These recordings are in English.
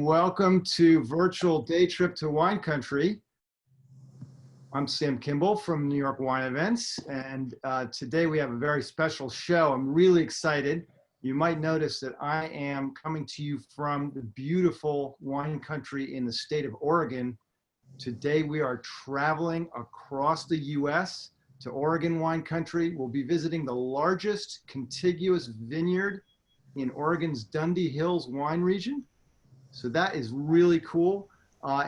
welcome to virtual day trip to wine country. I'm Sam Kimball from New York Wine Events, and today we have a very special show. I'm really excited. You might notice that I am coming to you from the beautiful wine country in the state of Oregon. Today we are traveling across the US to Oregon wine country. We'll be visiting the largest contiguous vineyard in Oregon's Dundee Hills wine region. So that is really cool.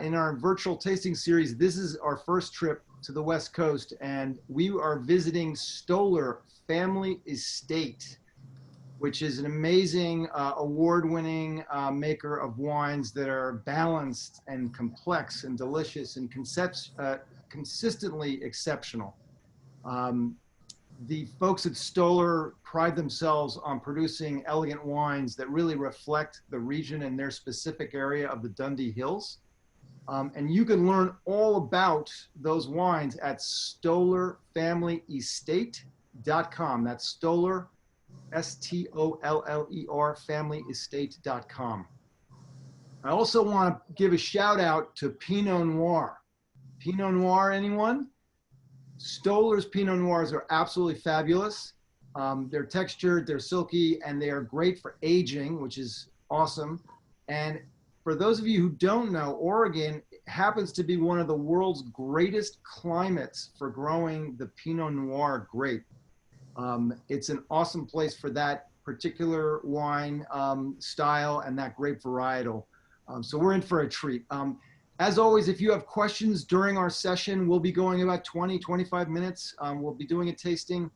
In our virtual tasting series, this is our first trip to the West Coast, and we are visiting Stoller Family Estate, which is an amazing award-winning maker of wines that are balanced and complex and delicious and consistently exceptional. The folks at Stoller pride themselves on producing elegant wines that really reflect the region and their specific area of the Dundee Hills. And you can learn all about those wines at stollerfamilyestate.com. That's Stoller, S-T-O-L-L-E-R, familyestate.com. I also want to give a shout out to Pinot Noir. Pinot Noir, anyone? Stoller's Pinot Noirs are absolutely fabulous. They're textured, they're silky, and they are great for aging, which is awesome. And for those of you who don't know, Oregon happens to be one of the world's greatest climates for growing the Pinot Noir grape. It's an awesome place for that particular wine style and that grape varietal. So we're in for a treat. As always, if you have questions during our session, we'll be going about 20-25 minutes. We'll be doing a tasting.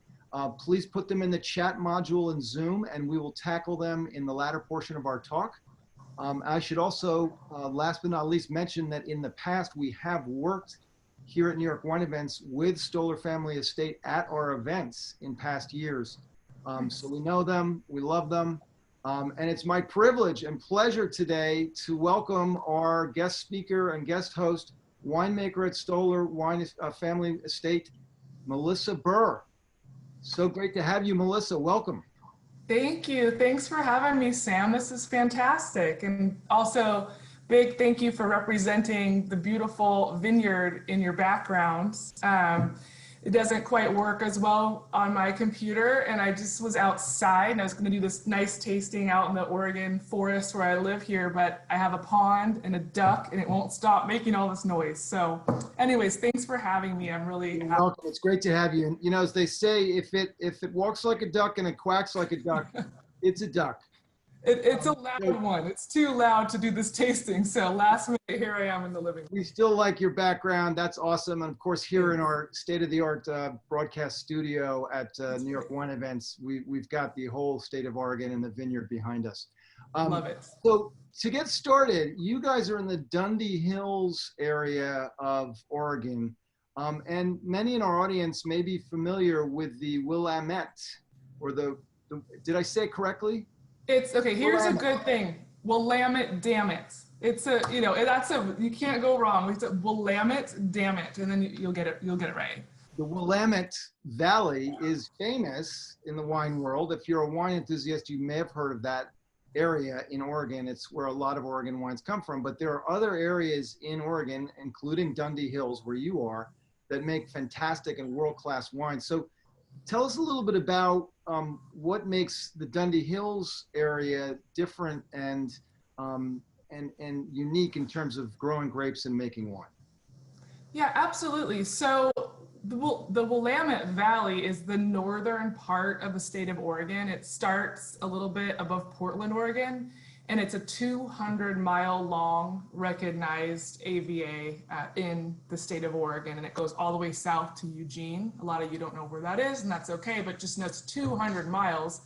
Please put them in the chat module in Zoom, and we will tackle them in the latter portion of our talk. I should also, last but not least, mention that in the past, we have worked here at New York Wine Events with Stoller Family Estate at our events in past years. So we know them, we love them. And it's my privilege and pleasure today to welcome our guest speaker and guest host, winemaker at Stoller Family Estate, Melissa Burr. So great to have you, Melissa. Welcome. Thank you. Thanks for having me, Sam. This is fantastic. And also, big thank you for representing the beautiful vineyard in your background. It doesn't quite work as well on my computer, and I just was outside and I was going to do this nice tasting out in the Oregon forest where I live here, but I have a pond and a duck and it won't stop making all this noise. So anyways, thanks for having me. I'm really happy. Welcome. It's great to have you. And you know, as they say, if it walks like a duck and it quacks like a duck, it's a duck. It's a loud one. It's too loud to do this tasting. So last minute, here I am in the living room. We still like your background. That's awesome. And of course, here in our state-of-the-art broadcast studio at New York Wine Events, we've got the whole state of Oregon and the vineyard behind us. Love it. So to get started, you guys are in the Dundee Hills area of Oregon. And many in our audience may be familiar with the Willamette, or did I say it correctly? It's okay. Here's a good thing. Willamette, damn it. It's a, you can't go wrong. It's a Willamette, damn it, and then you'll get it right. The Willamette Valley is famous in the wine world. If you're a wine enthusiast, you may have heard of that area in Oregon. It's where a lot of Oregon wines come from. But there are other areas in Oregon, including Dundee Hills, where you are, that make fantastic and world-class wines. So tell us a little bit about what makes the Dundee Hills area different and unique in terms of growing grapes and making wine. Yeah, absolutely. So the Willamette Valley is the northern part of the state of Oregon. It starts a little bit above Portland, Oregon, and it's a 200-mile long recognized AVA in the state of Oregon, and it goes all the way south to Eugene. A lot of you don't know where that is, and that's okay, but just know it's 200 miles.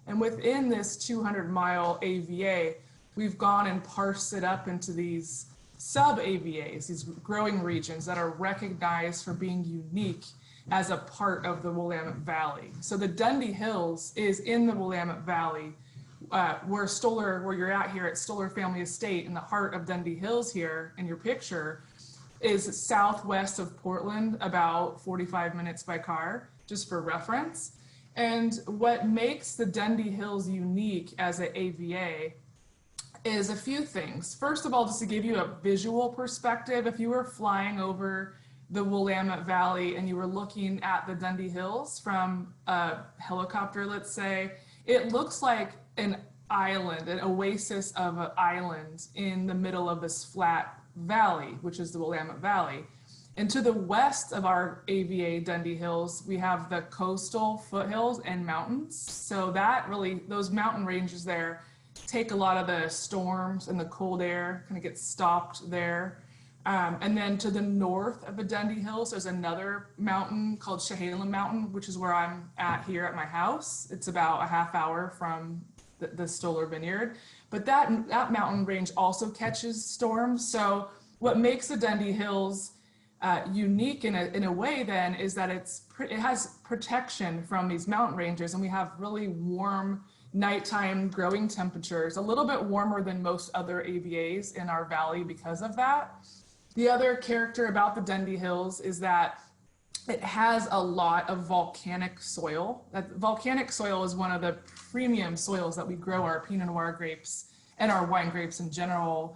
And within this 200-mile AVA, we've gone and parsed it up into these sub-AVAs, these growing regions that are recognized for being unique as a part of the Willamette Valley. So the Dundee Hills is in the Willamette Valley, where you're at here at Stoller Family Estate in the heart of Dundee Hills here in your picture, is southwest of Portland, about 45 minutes by car, just for reference. And what makes the Dundee Hills unique as an AVA is a few things. First of all, just to give you a visual perspective, if you were flying over the Willamette Valley and you were looking at the Dundee Hills from a helicopter, let's say, it looks like an island, an oasis of an island in the middle of this flat valley, which is the Willamette Valley. And to the west of our AVA Dundee Hills, we have the coastal foothills and mountains. So that really, those mountain ranges there take a lot of the storms and the cold air, kind of get stopped there. And then to the north of the Dundee Hills, there's another mountain called Chehalem Mountain, which is where I'm at here at my house. It's about a half hour from the Stoller vineyard. But that mountain range also catches storms. So what makes the Dundee Hills unique in a way then is that it has protection from these mountain ranges, and we have really warm nighttime growing temperatures, a little bit warmer than most other AVAs in our valley because of that. The other character about the Dundee Hills is that it has a lot of volcanic soil. That volcanic soil is one of the premium soils that we grow our Pinot Noir grapes and our wine grapes in general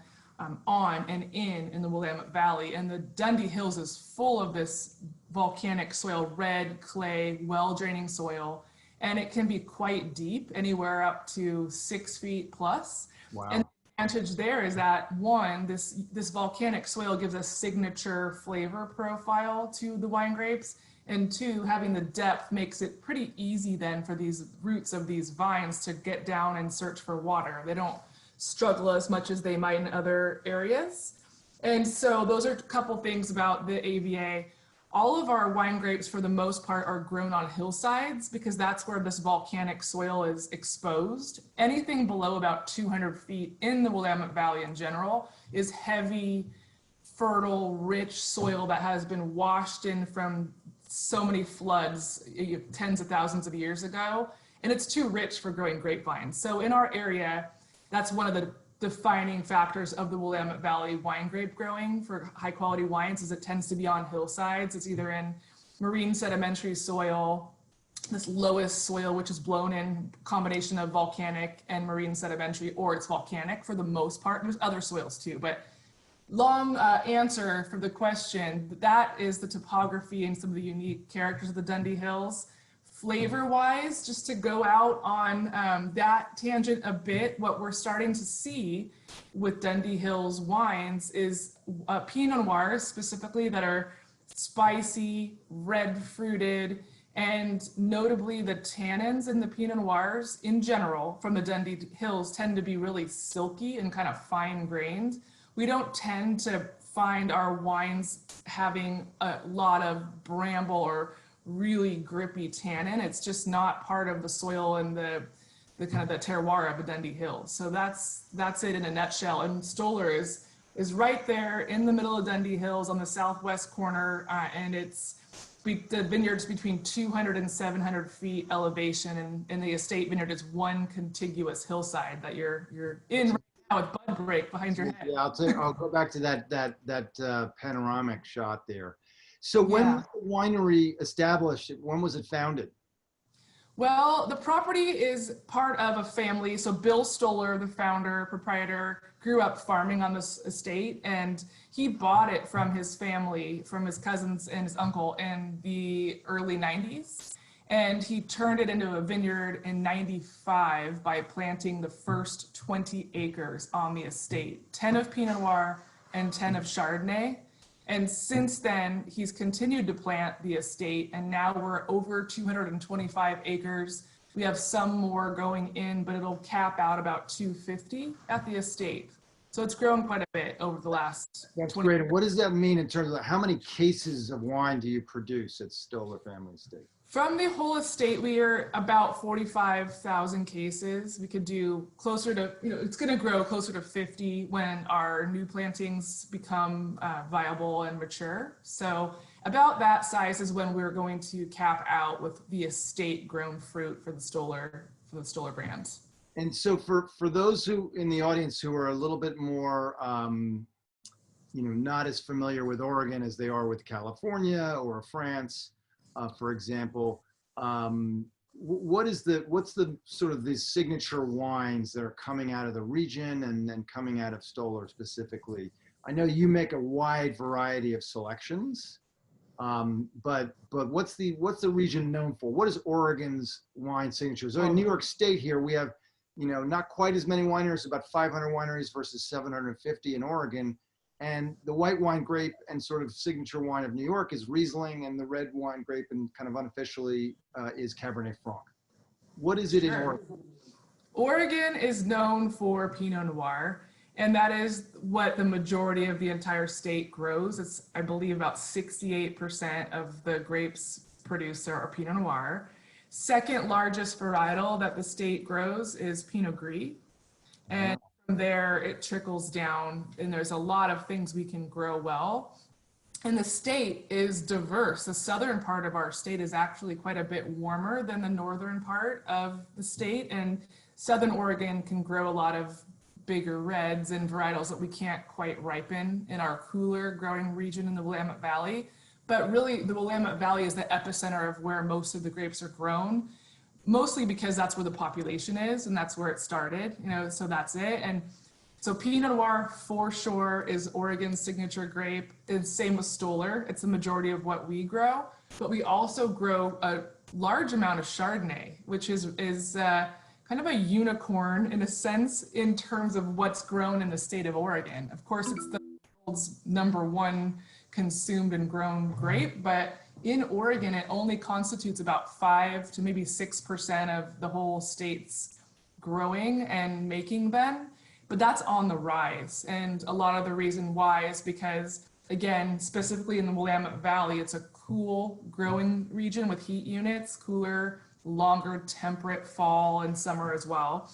on and in the Willamette Valley. And the Dundee Hills is full of this volcanic soil, red clay, well-draining soil. And it can be quite deep, anywhere up to 6 feet plus. Wow. And the advantage there is that one, this volcanic soil gives a signature flavor profile to the wine grapes. And two, having the depth makes it pretty easy then for these roots of these vines to get down and search for water. They don't struggle as much as they might in other areas. And so those are a couple things about the AVA. All of our wine grapes, for the most part, are grown on hillsides because that's where this volcanic soil is exposed. Anything below about 200 feet in the Willamette Valley in general is heavy, fertile, rich soil that has been washed in from so many floods tens of thousands of years ago, and it's too rich for growing grapevines. So in our area, that's one of the defining factors of the Willamette Valley wine grape growing for high quality wines is it tends to be on hillsides. It's either in marine sedimentary soil, this lowest soil, which is blown in combination of volcanic and marine sedimentary, or it's volcanic for the most part. There's other soils too, but long answer for the question, that is the topography and some of the unique characters of the Dundee Hills. Flavor-wise, just to go out on that tangent a bit, what we're starting to see with Dundee Hills wines is Pinot Noirs specifically that are spicy, red-fruited, and notably the tannins in the Pinot Noirs in general from the Dundee Hills tend to be really silky and kind of fine-grained. We don't tend to find our wines having a lot of bramble or really grippy tannin. It's just not part of the soil and the kind of the terroir of the Dundee Hills. So that's it in a nutshell. And Stoller is right there in the middle of Dundee Hills on the southwest corner, and the vineyard's between 200 and 700 feet elevation, and the estate vineyard is one contiguous hillside that you're in right now with Bud Break behind your head. Yeah, I'll go back to that panoramic shot there. So when was the winery established? When was it founded? Well, the property is part of a family. So Bill Stoller, the founder, proprietor, grew up farming on this estate, and he bought it from his family, from his cousins and his uncle in the early 90s. And he turned it into a vineyard in 95 by planting the first 20 acres on the estate, 10 of Pinot Noir and 10 of Chardonnay. And since then, he's continued to plant the estate, and now we're over 225 acres. We have some more going in, but it'll cap out about 250 at the estate. So it's grown quite a bit over the last 20 great. years. And what does that mean in terms of how many cases of wine do you produce at Stoller Family Estate? From the whole estate, we are about 45,000 cases. We could do closer to, it's going to grow closer to 50 when our new plantings become viable and mature. So about that size is when we're going to cap out with the estate grown fruit for the Stoller brand. And so for those who in the audience who are a little bit more, not as familiar with Oregon as they are with California or France, for example, what's the sort of the signature wines that are coming out of the region and then coming out of Stoller specifically? I know you make a wide variety of selections, but what's the region known for? What is Oregon's wine signature? So in New York State here, we have, you know, not quite as many wineries, about 500 wineries versus 750 in Oregon. And the white wine grape and sort of signature wine of New York is Riesling, and the red wine grape and kind of unofficially is Cabernet Franc. What is it in Oregon? Oregon is known for Pinot Noir, and that is what the majority of the entire state grows. It's, I believe, about 68% of the grapes produced are Pinot Noir. Second largest varietal that the state grows is Pinot Gris. And from there, it trickles down, and there's a lot of things we can grow well. And the state is diverse. The southern part of our state is actually quite a bit warmer than the northern part of the state. And southern Oregon can grow a lot of bigger reds and varietals that we can't quite ripen in our cooler growing region in the Willamette Valley. But really, the Willamette Valley is the epicenter of where most of the grapes are grown, mostly because that's where the population is and that's where it started, you know, so that's it. And so Pinot Noir for sure is Oregon's signature grape. And same with Stoller. It's the majority of what we grow, but we also grow a large amount of Chardonnay, which is kind of a unicorn in a sense in terms of what's grown in the state of Oregon. Of course, it's the world's #1 consumed and grown grape, but in Oregon, it only constitutes about 5 to maybe 6% of the whole state's growing and making then, but that's on the rise. And a lot of the reason why is because, again, specifically in the Willamette Valley, it's a cool growing region with heat units, cooler, longer temperate fall and summer as well.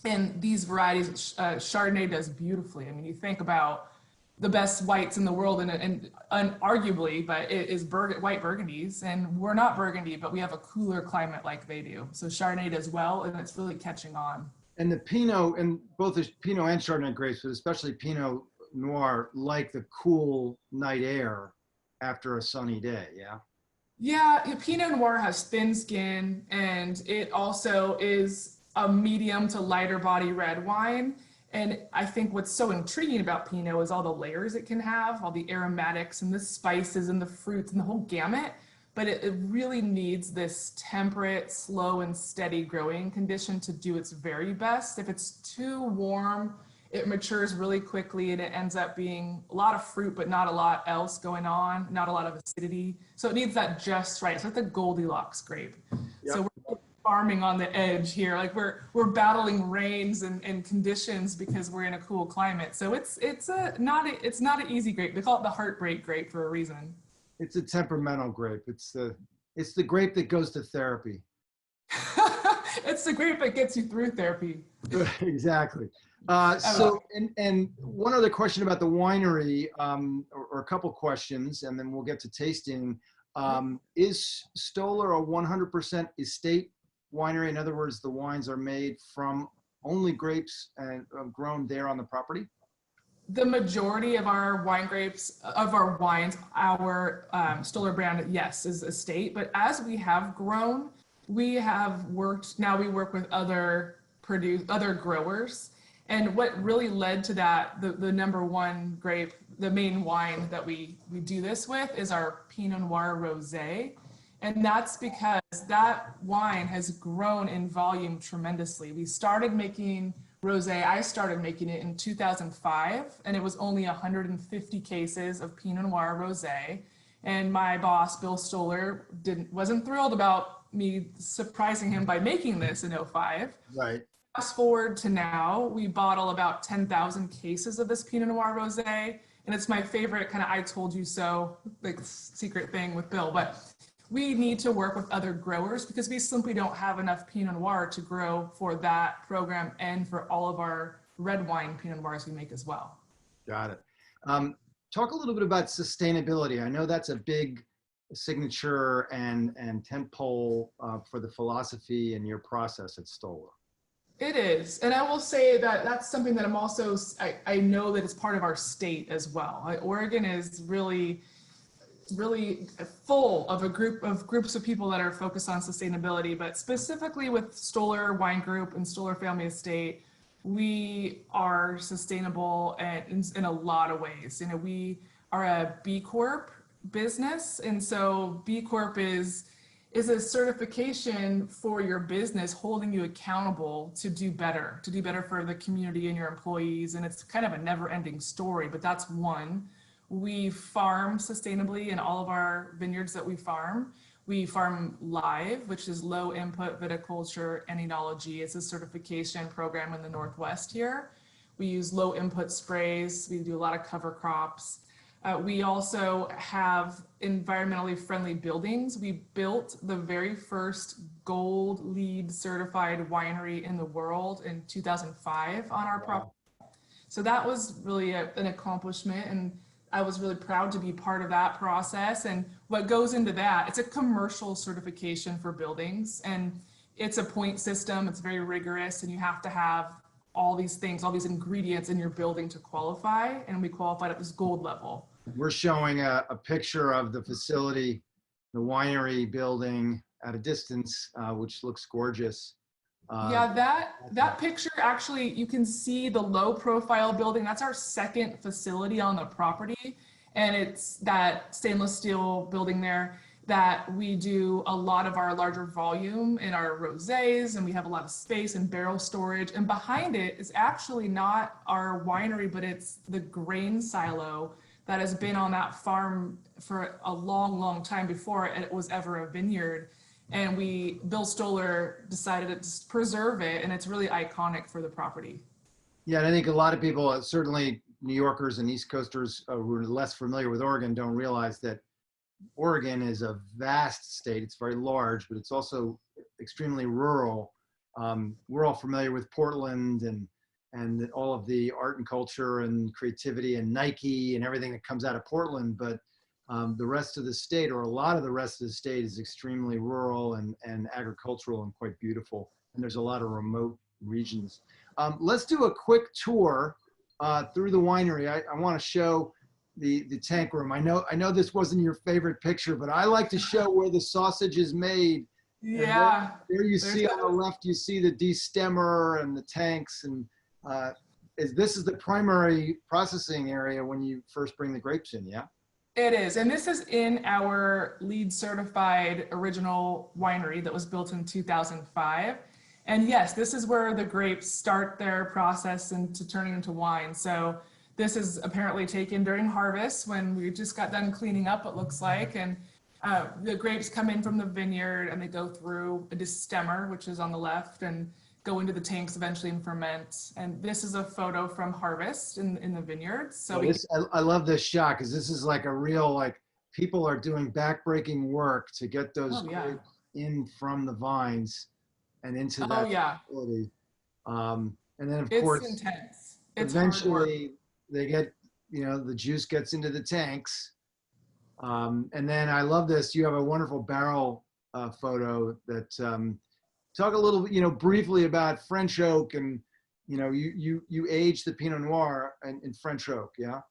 And these varieties, Chardonnay does beautifully. I mean, you think about the best whites in the world, and arguably, but it is white Burgundies, and we're not Burgundy, but we have a cooler climate like they do. So Chardonnay does well, and it's really catching on. And the Pinot, and both the Pinot and Chardonnay grapes, but especially Pinot Noir, like the cool night air after a sunny day, yeah? Yeah, Pinot Noir has thin skin, and it also is a medium to lighter body red wine. And I think what's so intriguing about Pinot is all the layers it can have, all the aromatics and the spices and the fruits and the whole gamut. But it really needs this temperate, slow and steady growing condition to do its very best. If it's too warm, it matures really quickly and it ends up being a lot of fruit, but not a lot else going on, not a lot of acidity. So it needs that just right. It's like the Goldilocks grape. Yep. So we're farming on the edge here. Like we're battling rains and conditions because we're in a cool climate. So it's not an easy grape. They call it the heartbreak grape for a reason. It's a temperamental grape. It's the grape that goes to therapy. It's the grape that gets you through therapy. Exactly. So, and one other question about the winery, or a couple questions, and then we'll get to tasting. Is Stoller a 100% estate winery? In other words, the wines are made from only grapes and grown there on the property? The majority of our wine grapes, of our wines, our Stoller brand, yes, is estate. But as we have grown, we work with other growers. And what really led to that, the #1 grape, the main wine that we do this with is our Pinot Noir Rosé. And that's because that wine has grown in volume tremendously. We started making Rosé, I started making it in 2005, and it was only 150 cases of Pinot Noir Rosé. And my boss, Bill Stoller, wasn't thrilled about me surprising him by making this in 2005. Right. Fast forward to now, we bottle about 10,000 cases of this Pinot Noir Rosé, and it's my favorite kind of I told you so, like secret thing with Bill. But we need to work with other growers because we simply don't have enough Pinot Noir to grow for that program and for all of our red wine Pinot Noirs we make as well. Got it. Talk a little bit about sustainability. I know that's a big signature and tentpole for the philosophy and your process at Stoller. It is. And I will say that that's something that I'm also, I know that it's part of our state as well. Oregon is really, really full of groups of people that are focused on sustainability, but specifically with Stoller Wine Group and Stoller Family Estate, we are sustainable in a lot of ways. You know, we are a B Corp business, and so B Corp is a certification for your business, holding you accountable to do better for the community and your employees. And it's kind of a never-ending story, but that's one. We farm sustainably in all of our vineyards that we farm. We farm live, which is low input viticulture and enology. It's a certification program in the Northwest here. We use low input sprays. We do a lot of cover crops. We also have environmentally friendly buildings. We built the very first gold LEED certified winery in the world in 2005 on our property. So that was really an accomplishment, and I was really proud to be part of that process. And what goes into that, it's a commercial certification for buildings, and it's a point system. It's very rigorous, and you have to have all these things, all these ingredients in your building to qualify, and we qualified at this gold level. We're showing a picture of the facility, the winery building at a distance, which looks gorgeous. Yeah, that picture, actually, you can see the low profile building. That's our second facility on the property. And it's that stainless steel building there that we do a lot of our larger volume in our rosés, and we have a lot of space and barrel storage. And behind it is actually not our winery, but it's the grain silo that has been on that farm for a long, long time before it was ever a vineyard. And Bill Stoller decided to preserve it, and it's really iconic for the property. Yeah, and I think a lot of people, certainly New Yorkers and East Coasters who are less familiar with Oregon, don't realize that Oregon is a vast state. It's very large, but it's also extremely rural. We're all familiar with Portland and all of the art and culture and creativity and Nike and everything that comes out of Portland, but the rest of the state, or a lot of the rest of the state, is extremely rural and agricultural and quite beautiful. And there's a lot of remote regions. Let's do a quick tour through the winery. I want to show the tank room. I know this wasn't your favorite picture, but I like to show where the sausage is made. Yeah. There you see on the left, you see the destemmer and the tanks, and this is the primary processing area when you first bring the grapes in, yeah? It is, and this is in our LEED certified original winery that was built in 2005. And yes, this is where the grapes start their process into turning into wine. So this is apparently taken during harvest when we just got done cleaning up, it looks like. And the grapes come in from the vineyard and they go through a destemmer, which is on the left, and go into the tanks eventually and ferment. And this is a photo from harvest in the vineyard. So I love this shot, because this is like a real, like, people are doing backbreaking work to get those grapes in from the vines and into that facility. And then of course, it's intense. It's eventually they get, the juice gets into the tanks. And then I love this, you have a wonderful barrel photo that, talk a little, briefly about French oak, and you age the Pinot Noir in French oak, yeah?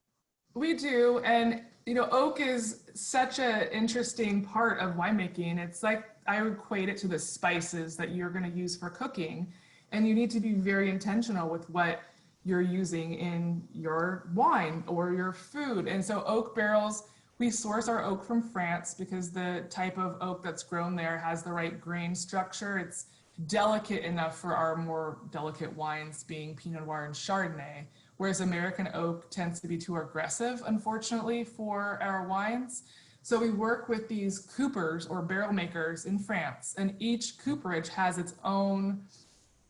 We do, and oak is such an interesting part of winemaking. It's like, I equate it to the spices that you're going to use for cooking, and you need to be very intentional with what you're using in your wine or your food. And so oak barrels, we source our oak from France because the type of oak that's grown there has the right grain structure. It's delicate enough for our more delicate wines, being Pinot Noir and Chardonnay, whereas American oak tends to be too aggressive, unfortunately, for our wines. So we work with these coopers or barrel makers in France, and each cooperage has its own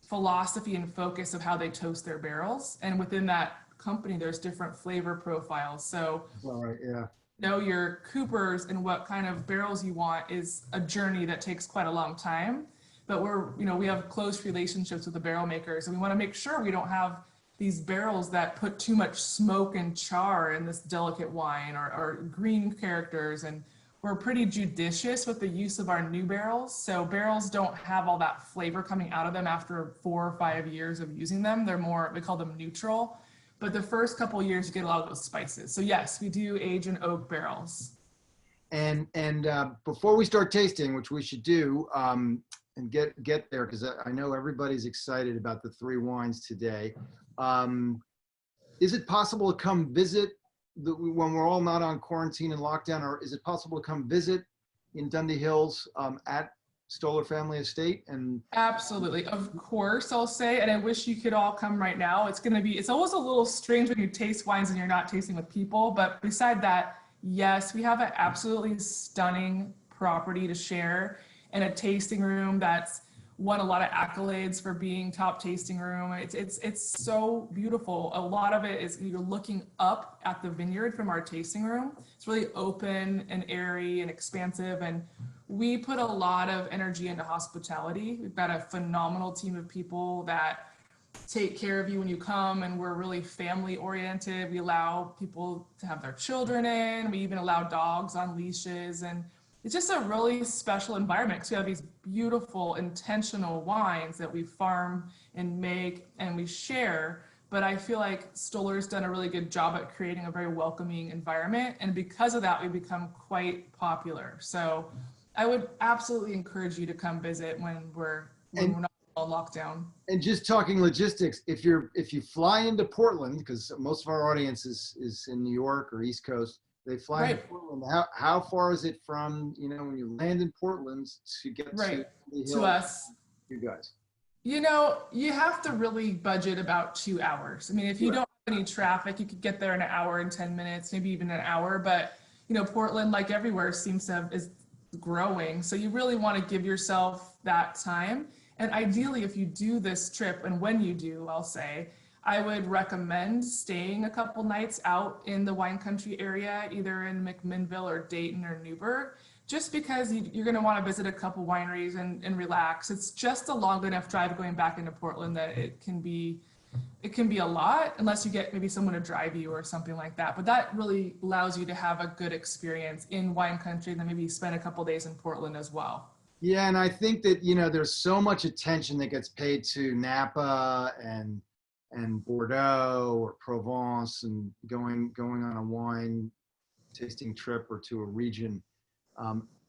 philosophy and focus of how they toast their barrels. And within that company, there's different flavor profiles. So know your coopers and what kind of barrels you want is a journey that takes quite a long time. But we have close relationships with the barrel makers, and we want to make sure we don't have these barrels that put too much smoke and char in this delicate wine, or green characters. And we're pretty judicious with the use of our new barrels. So barrels don't have all that flavor coming out of them after 4 or 5 years of using them. They're more, we call them neutral. But the first couple of years, you get a lot of those spices. So yes, we do age in oak barrels. And before we start tasting, which we should do, and get there, because I know everybody's excited about the 3 wines today. Is it possible to come visit when we're all not on quarantine and lockdown, or is it possible to come visit in Dundee Hills at Stoller Family Estate? And Absolutely, of course, I'll say, and I wish you could all come right now. It's always a little strange when you taste wines and you're not tasting with people, but beside that, yes, we have an absolutely stunning property to share and a tasting room that's won a lot of accolades for being top tasting room. It's so beautiful. A lot of it is you're looking up at the vineyard from our tasting room. It's really open and airy and expansive, and we put a lot of energy into hospitality. We've got a phenomenal team of people that take care of you when you come, and we're really family oriented. We allow people to have their children in. We even allow dogs on leashes, and it's just a really special environment because we have these beautiful intentional wines that we farm and make and we share. But I feel like Stoller's done a really good job at creating a very welcoming environment, and because of that, we've become quite popular. So I would absolutely encourage you to come visit when we're not on lockdown. And just talking logistics, if you fly into Portland, because most of our audience is in New York or East Coast, they fly Right. into Portland. How far is it from, when you land in Portland to get Right. to the To hill? us. You guys. You have to really budget about 2 hours. I mean, if you don't have any traffic, you could get there in an hour and 10 minutes, maybe even an hour. But, Portland, like everywhere, is growing. So you really want to give yourself that time. And ideally, if you do this trip, and when you do, I'll say, I would recommend staying a couple nights out in the wine country area, either in McMinnville or Dayton or Newburgh, just because you're going to want to visit a couple wineries and relax. It's just a long enough drive going back into Portland that it can be a lot, unless you get maybe someone to drive you or something like that. But that really allows you to have a good experience in wine country, and then maybe spend a couple days in Portland as well. Yeah, and I think that there's so much attention that gets paid to Napa and Bordeaux or Provence, and going on a wine tasting trip or to a region.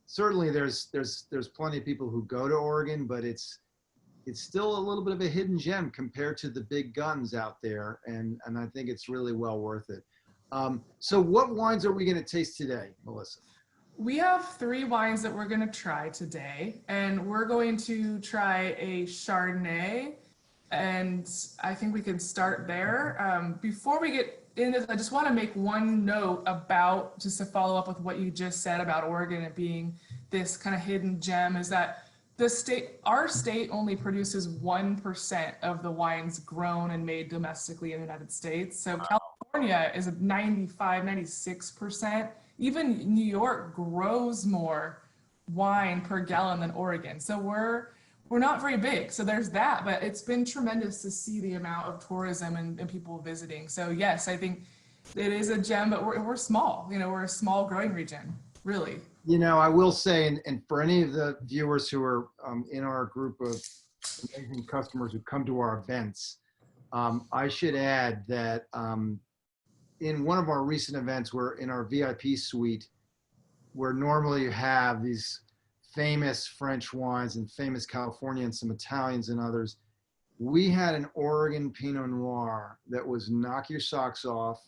Certainly, there's plenty of people who go to Oregon, but it's still a little bit of a hidden gem compared to the big guns out there, and I think it's really well worth it. So, what wines are we going to taste today, Melissa? We have 3 wines that we're going to try today, and we're going to try a Chardonnay, and I think we can start there. Before we get into this, I just want to make one note about, just to follow up with what you just said about Oregon and being this kind of hidden gem, is that our state only produces 1% of the wines grown and made domestically in the United States. So California is 95, 96%. Even New York grows more wine per gallon than Oregon. So we're not very big. So there's that, but it's been tremendous to see the amount of tourism and people visiting. So yes, I think it is a gem, but we're small. We're a small growing region, really. I will say, and for any of the viewers who are in our group of amazing customers who come to our events, I should add that in one of our recent events, we're in our VIP suite, where normally you have these famous French wines and famous California and some Italians and others. We had an Oregon Pinot Noir that was knock your socks off.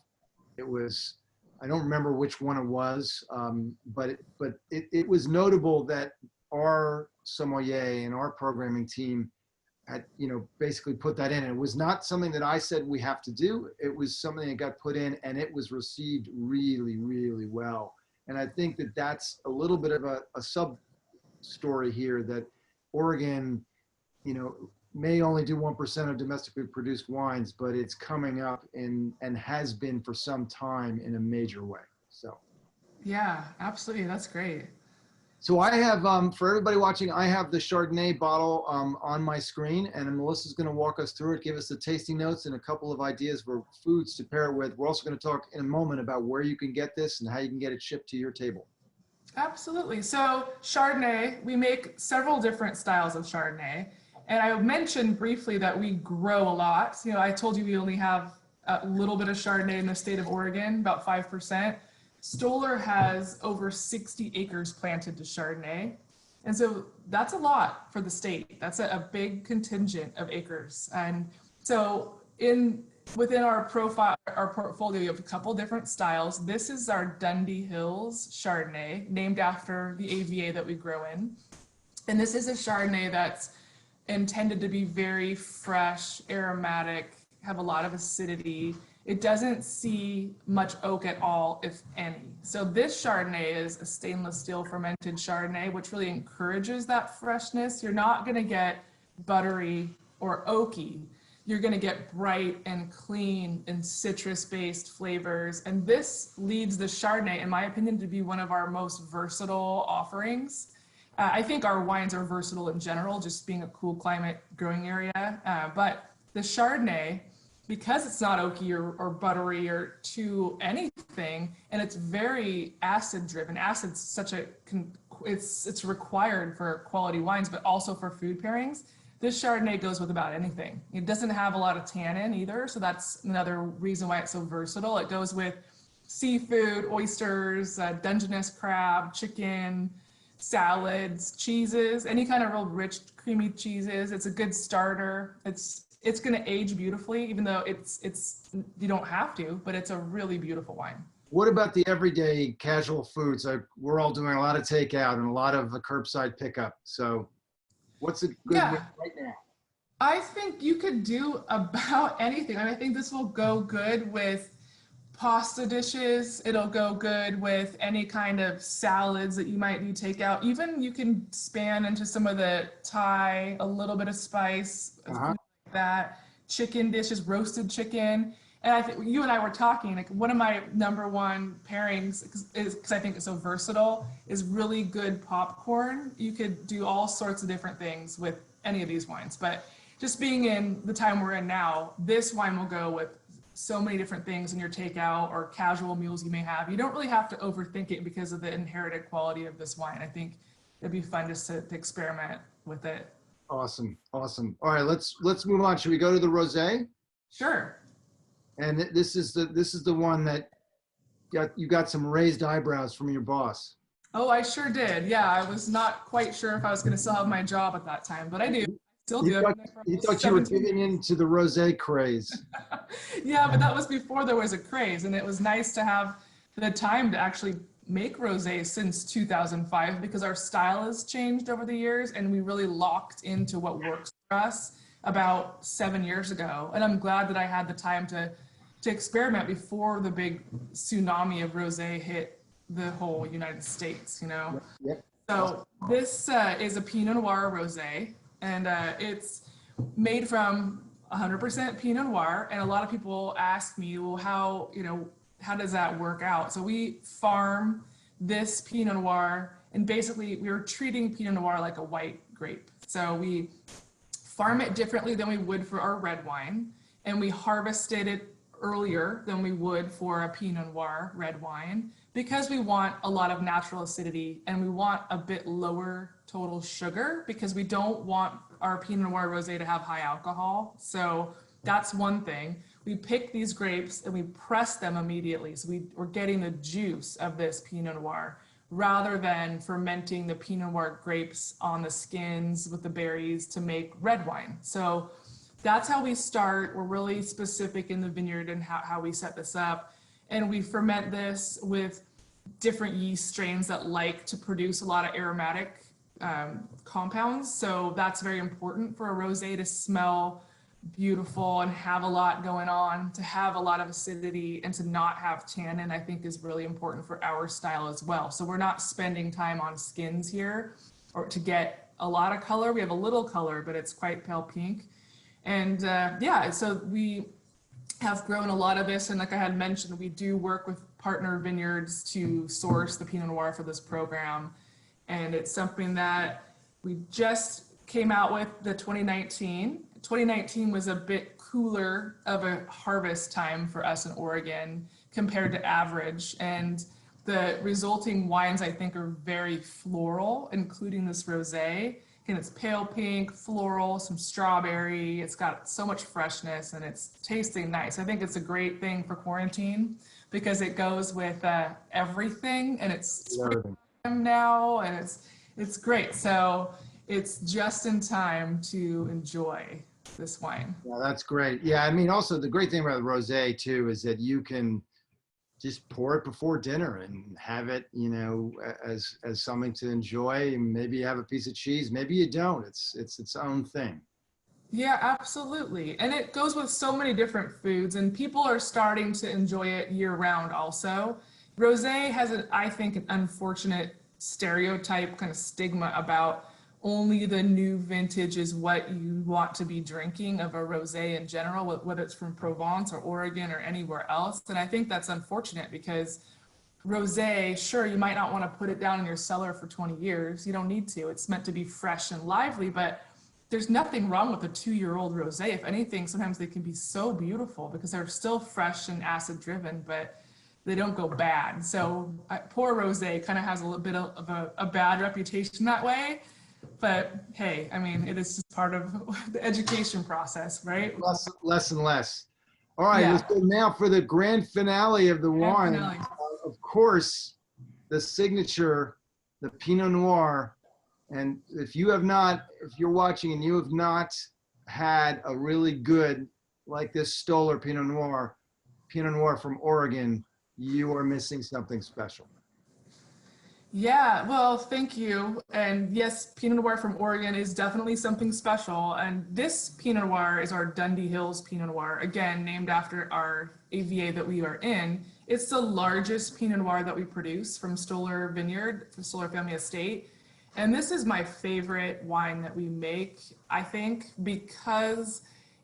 It was, I don't remember which one it was, but it was notable that our sommelier and our programming team had, basically put that in. It was not something that I said we have to do. It was something that got put in, and it was received really, really well. And I think that that's a little bit of a sub story here, that Oregon, may only do 1% of domestically produced wines, but it's coming up and has been for some time in a major way. So. Yeah, absolutely. That's great. So I have, for everybody watching, I have the Chardonnay bottle on my screen, and Melissa's going to walk us through it, give us the tasting notes and a couple of ideas for foods to pair it with. We're also going to talk in a moment about where you can get this and how you can get it shipped to your table. Absolutely. So Chardonnay, we make several different styles of Chardonnay. And I mentioned briefly that we grow a lot. I told you we only have a little bit of Chardonnay in the state of Oregon, about 5%. Stoller has over 60 acres planted to Chardonnay. And so that's a lot for the state. That's a big contingent of acres. And so within our profile, our portfolio, we have a couple different styles. This is our Dundee Hills Chardonnay, named after the AVA that we grow in. And this is a Chardonnay that's intended to be very fresh, aromatic, have a lot of acidity. It doesn't see much oak at all, if any. So this Chardonnay is a stainless steel fermented Chardonnay, which really encourages that freshness. You're not going to get buttery or oaky. You're going to get bright and clean and citrus-based flavors. And this leads the Chardonnay, in my opinion, to be one of our most versatile offerings. I think our wines are versatile in general, just being a cool climate growing area. But the Chardonnay, because it's not oaky or buttery or too anything, and it's very acid driven. Acid's such it's required for quality wines, but also for food pairings. This Chardonnay goes with about anything. It doesn't have a lot of tannin either, so that's another reason why it's so versatile. It goes with seafood, oysters, Dungeness crab, chicken, salads, cheeses, any kind of real rich, creamy cheeses. It's a good starter. It's going to age beautifully, even though it's you don't have to, but it's a really beautiful wine. What about the everyday casual foods? We're all doing a lot of takeout and a lot of curbside pickup. So what's a good one right now? I think you could do about anything. I think this will go good with pasta dishes. It'll go good with any kind of salads that you might need takeout. Even you can span into some of the Thai, a little bit of spice, like that, chicken dishes, roasted chicken. And I think you and I were talking, like one of my number one pairings, because I think it's so versatile, is really good popcorn. You could do all sorts of different things with any of these wines, but just being in the time we're in now, this wine will go with so many different things in your takeout or casual meals you may have. You don't really have to overthink it because of the inherited quality of this wine. I think it'd be fun just to experiment with it. Awesome. Awesome. All right, let's move on. Should we go to the rosé? Sure. And this is the one that you got some raised eyebrows from your boss. Oh, I sure did. Yeah, I was not quite sure if I was going to still have my job at that time, but I do. Still do. You thought you were giving into the rosé craze. Yeah, but that was before there was a craze, and it was nice to have the time to actually make rosé since 2005 because our style has changed over the years, and we really locked into what works for us about 7 years ago. And I'm glad that I had the time to experiment before the big tsunami of rosé hit the whole United States, you know? Yep. So this is a Pinot Noir rosé, and it's made from 100% Pinot Noir. And a lot of people ask me, well, how does that work out? So we farm this Pinot Noir, and basically we were treating Pinot Noir like a white grape. So we farm it differently than we would for our red wine, and we harvested it earlier than we would for a Pinot Noir red wine because we want a lot of natural acidity and we want a bit lower total sugar because we don't want our Pinot Noir rosé to have high alcohol. So that's one thing. We pick these grapes and we press them immediately. So we're getting the juice of this Pinot Noir rather than fermenting the Pinot Noir grapes on the skins with the berries to make red wine. So that's how we start. We're really specific in the vineyard and how we set this up. And we ferment this with different yeast strains that like to produce a lot of aromatic compounds. So that's very important for a rosé to smell beautiful and have a lot going on, to have a lot of acidity and to not have tannin, I think is really important for our style as well. So we're not spending time on skins here or to get a lot of color. We have a little color, but it's quite pale pink. And so we have grown a lot of this. And like I had mentioned, we do work with partner vineyards to source the Pinot Noir for this program. And it's something that we just came out with the 2019. 2019 was a bit cooler of a harvest time for us in Oregon compared to average. And the resulting wines, I think, are very floral, including this rosé. And it's pale pink, floral, some strawberry. It's got so much freshness and it's tasting nice. I think it's a great thing for quarantine. because it goes with everything, and it's Everything. springtime now, and it's great. So it's just in time to enjoy this wine. Yeah, that's great. Yeah, I mean, also the great thing about the rosé too is that you can just pour it before dinner and have it, you know, as something to enjoy. Maybe you have a piece of cheese, maybe you don't. It's its own thing. Yeah, absolutely. And it goes with so many different foods, and people are starting to enjoy it year round also. Rosé has, I think, an unfortunate stereotype kind of stigma about only the new vintage is what you want to be drinking of a rosé in general, whether it's from Provence or Oregon or anywhere else. And I think that's unfortunate because rosé, sure, you might not want to put it down in your cellar for 20 years. You don't need to. It's meant to be fresh and lively, but there's nothing wrong with a 2-year-old rosé. If anything, sometimes they can be so beautiful because they're still fresh and acid driven, but they don't go bad. So poor rosé kind of has a little bit of a bad reputation that way. But hey, I mean, it is just part of the education process, right? Less and less. All right, Yeah. let's go now for the grand finale of the wine. Finale. Of course, the signature, the Pinot Noir. And if you're watching and you have not had a really good, like this Stoller Pinot Noir from Oregon, you are missing something special. Yeah, well, thank you. And yes, Pinot Noir from Oregon is definitely something special. And this Pinot Noir is our Dundee Hills Pinot Noir, again, named after our AVA that we are in. It's the largest Pinot Noir that we produce from Stoller Vineyard, from Stoller Family Estate. And this is my favorite wine that we make, I think, because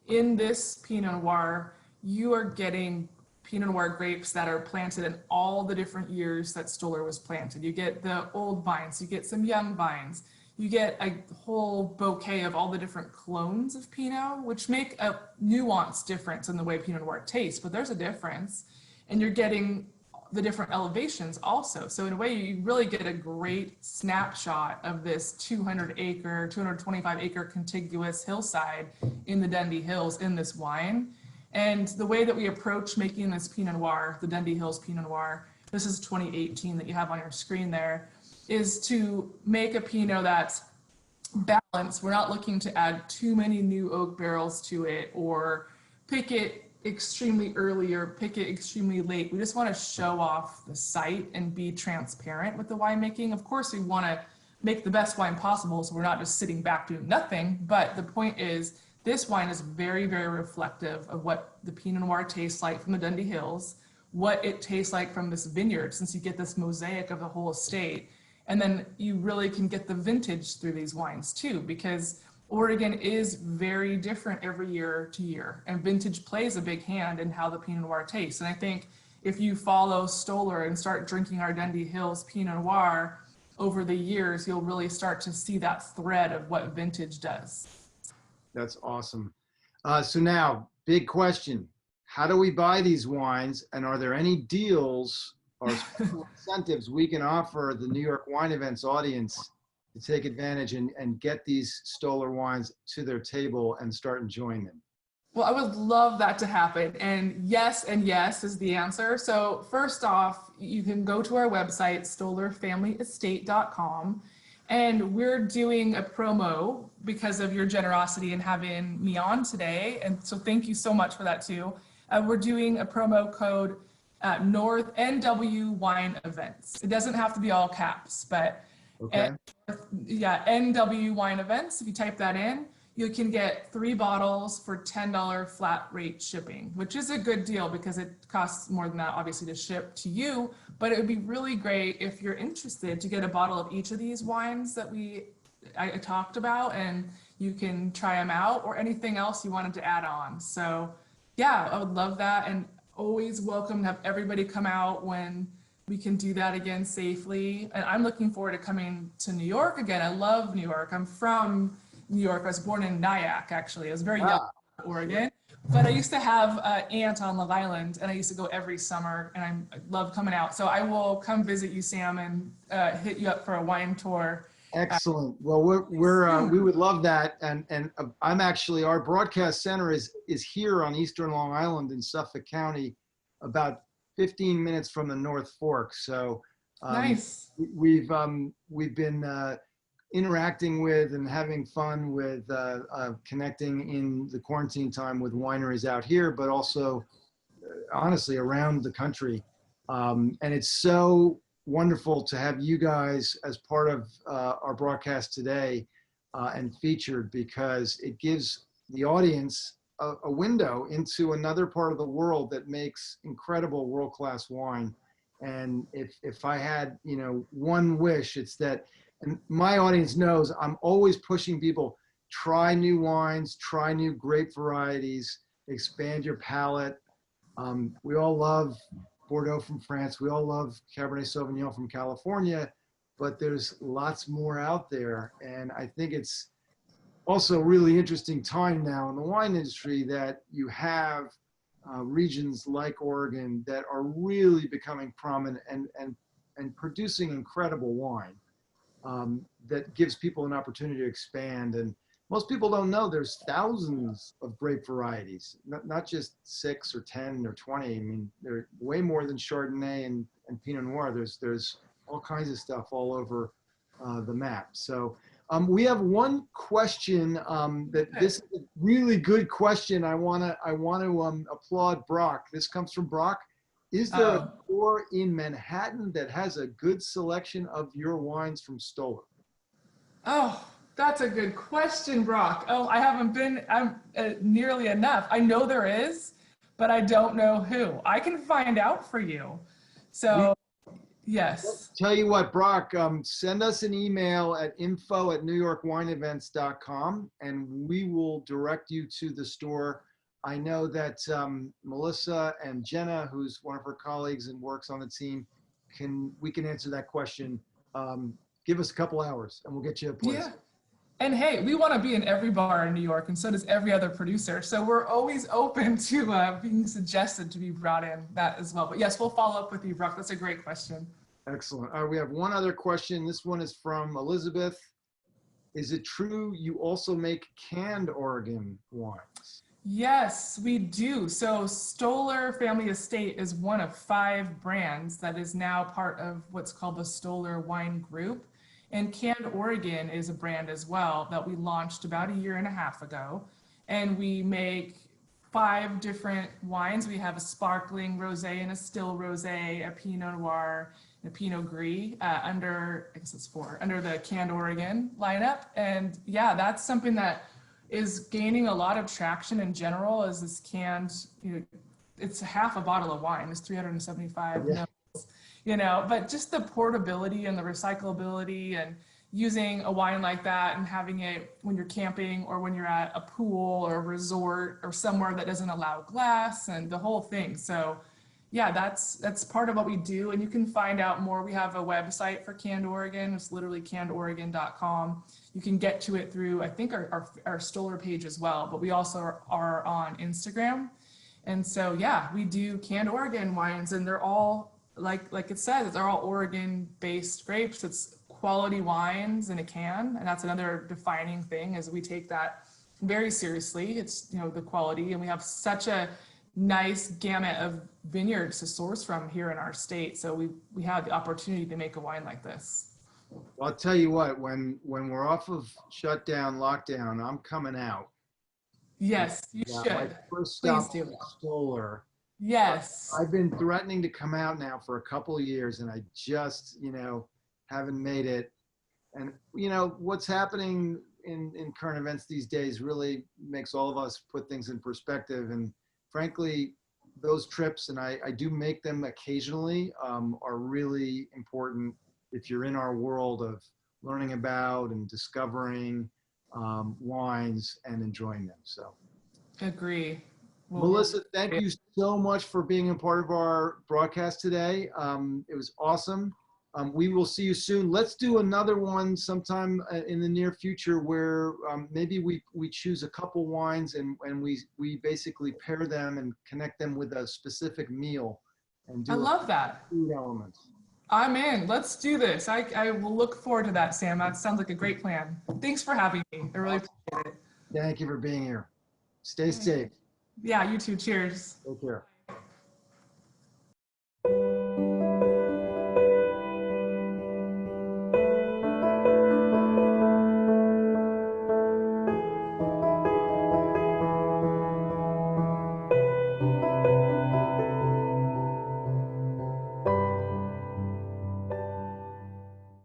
in this Pinot Noir, you are getting Pinot Noir grapes that are planted in all the different years that Stoller was planted. You get the old vines, you get some young vines, you get a whole bouquet of all the different clones of Pinot, which make a nuanced difference in the way Pinot Noir tastes, but there's a difference. And you're getting the different elevations also. So in a way, you really get a great snapshot of this 225 acre contiguous hillside in the Dundee Hills in this wine. And the way that we approach making this Pinot Noir, the Dundee Hills Pinot Noir, this is 2018 that you have on your screen there, is to make a Pinot that's balanced. We're not looking to add too many new oak barrels to it or pick it extremely early or pick it extremely late. We just want to show off the site and be transparent with the winemaking. Of course, we want to make the best wine possible, so we're not just sitting back doing nothing. But the point is, this wine is very, very reflective of what the Pinot Noir tastes like from the Dundee Hills, what it tastes like from this vineyard, since you get this mosaic of the whole estate. And then you really can get the vintage through these wines too, because Oregon is very different every year to year, and vintage plays a big hand in how the Pinot Noir tastes. And I think if you follow Stoller and start drinking our Dundee Hills Pinot Noir over the years, you'll really start to see that thread of what vintage does. That's awesome. So now, big question. How do we buy these wines? And are there any deals or special incentives we can offer the New York Wine Events audience to take advantage and get these Stoller wines to their table and start enjoying them? Well, I would love that to happen. And yes is the answer. So first off, you can go to our website, stollerfamilyestate.com. And we're doing a promo because of your generosity in having me on today. And so thank you so much for that too. We're doing a promo code NW Wine Events. It doesn't have to be all caps, but Okay. NW Wine Events. If you type that in, you can get 3 bottles for $10 flat rate shipping, which is a good deal because it costs more than that, obviously, to ship to you. But it would be really great if you're interested to get a bottle of each of these wines that I talked about, and you can try them out, or anything else you wanted to add on. So yeah, I would love that, and always welcome to have everybody come out when we can do that again safely. And I'm looking forward to coming to New York again. I love New York. I'm from New York. I was born in Nyack, actually. I was very young in Oregon. But I used to have an aunt on Long Island, and I used to go every summer, and I love coming out. So I will come visit you, Sam, and hit you up for a wine tour. Excellent. Well, we would love that. And I'm actually, our broadcast center is here on Eastern Long Island in Suffolk County, about 15 minutes from the North Fork. So Nice. we've been interacting with and having fun with connecting in the quarantine time with wineries out here, but also honestly around the country. And it's so wonderful to have you guys as part of our broadcast today and featured, because it gives the audience a window into another part of the world that makes incredible world-class wine. And if I had, you know, one wish, it's that, and my audience knows I'm always pushing people, try new wines, try new grape varieties, expand your palate. We all love Bordeaux from France. We all love Cabernet Sauvignon from California, but there's lots more out there. And I think it's also a really interesting time now in the wine industry that you have regions like Oregon that are really becoming prominent and producing incredible wine that gives people an opportunity to expand. And most people don't know there's thousands of grape varieties, not just 6 or 10 or 20. I mean, they're way more than Chardonnay and Pinot Noir. There's all kinds of stuff all over the map. So we have one question that this is a really good question. I want to applaud Brock. This comes from Brock. Is there a store in Manhattan that has a good selection of your wines from Stoller? Oh, that's a good question, Brock. Oh, I haven't been nearly enough. I know there is, but I don't know who. I can find out for you. So, yes. Tell you what, Brock, send us an email at info@newyorkwineevents.com and we will direct you to the store. I know that Melissa and Jenna, who's one of her colleagues and works on the team, we can answer that question. Give us a couple hours and we'll get you a place. Yeah. And hey, we want to be in every bar in New York, and so does every other producer. So we're always open to being suggested to be brought in that as well. But yes, we'll follow up with you, Brock. That's a great question. Excellent. We have one other question. This one is from Elizabeth. Is it true you also make canned Oregon wines? Yes, we do. So Stoller Family Estate is one of 5 brands that is now part of what's called the Stoller Wine Group. And Canned Oregon is a brand as well that we launched about 1.5 years ago. And we make 5 different wines. We have a sparkling rosé and a still rosé, a Pinot Noir, and a Pinot Gris under, I guess it's 4, under the Canned Oregon lineup. And yeah, that's something that is gaining a lot of traction in general as this canned, you know, it's half a bottle of wine, it's 375 mils, you know, but just the portability and the recyclability and using a wine like that and having it when you're camping or when you're at a pool or a resort or somewhere that doesn't allow glass and the whole thing. So yeah, that's part of what we do. And you can find out more. We have a website for Canned Oregon. It's literally cannedoregon.com. You can get to it through, I think, our Stoller page as well, but we also are on Instagram. And so, yeah, we do Canned Oregon wines, and they're all, like it says, they're all Oregon-based grapes. It's quality wines in a can, and that's another defining thing, is we take that very seriously. It's, you know, the quality, and we have such a nice gamut of vineyards to source from here in our state. So we have the opportunity to make a wine like this. Well, I'll tell you what, when we're off of shutdown, lockdown, I'm coming out. Yes, you should. My first stop Please do. Stoller. Yes. I've been threatening to come out now for a couple of years, and I just, you know, haven't made it. And, you know, what's happening in current events these days really makes all of us put things in perspective. And frankly, those trips, and I do make them occasionally, are really important if you're in our world of learning about and discovering wines and enjoying them. So, Agree. Melissa, thank you so much for being a part of our broadcast today. It was awesome. We will see you soon. Let's do another one sometime in the near future where maybe we choose a couple wines and we basically pair them and connect them with a specific meal. And do I love that. Food elements. I'm in. Let's do this. I will look forward to that, Sam. That sounds like a great plan. Thanks for having me. I really appreciate it. Thank you for being here. Stay safe. Yeah, you too. Cheers. Take care.